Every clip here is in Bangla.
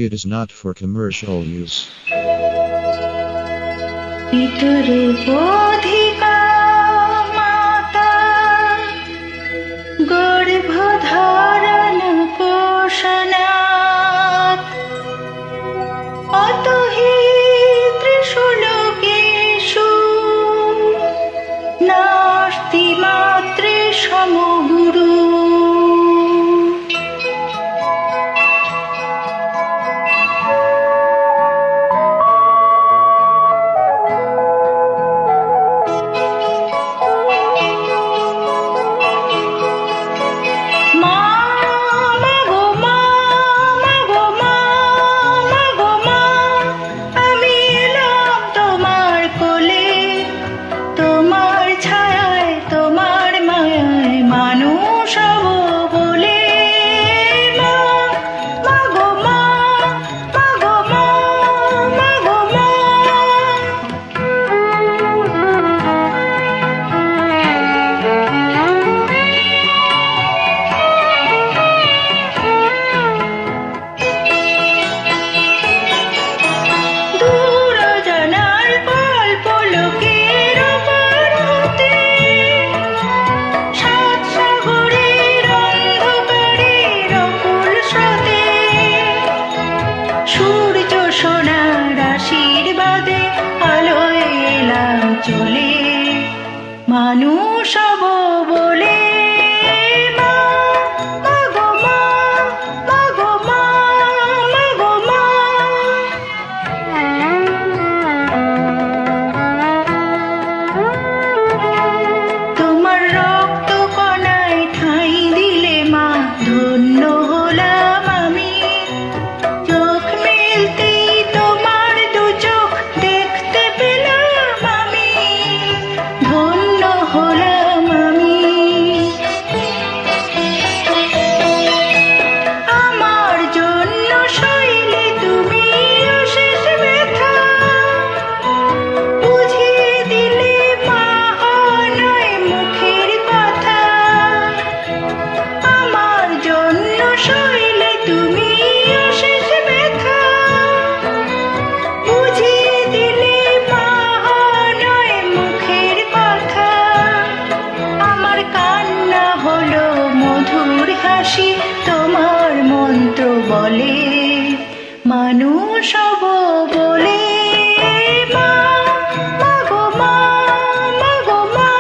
It is not for commercial use. পিতরে বোধিকা মাতা গর্ভধারণ পোষণাৎ অতো হি ত্রিশুলোকেষু নাস্তি মাত্রে সমগুরু। চলে মানুষ হব বলে মা গো মা, মা গো মা, মা গো মা। তোমার রক্ত কণায় ঠাঁই দিলে মা ধন্য হলাম আমি। চোখ মেলতেই তোমার দু চোখ দেখতে পেলাম আমি, ধন্য হলাম আমি। আমার জন্য সইলে তুমি অশেষ ব্যথা, বুঝিয়ে দিলে মা নয় মুখের কথা। আমার জন্য সইলে তুমি অশেষ ব্যথা, বুঝিয়ে দিলে মা নয় মুখের কথা। আমার কান্না হলো মধুর হাসি, তোমার মন্ত্র বলে মানুষ হব বলে মা, মা গো মা, মা গো মা,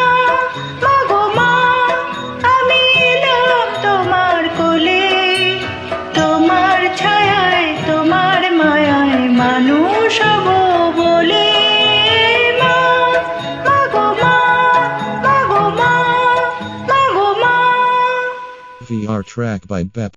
মা গো মা। আমি এলাম তোমার কোলে, তোমার ছায়ায় তোমার মায়ায় মানুষ হব বলে মা, মা গো মা, মা গো মা, মা গো মা। VR track by Bep.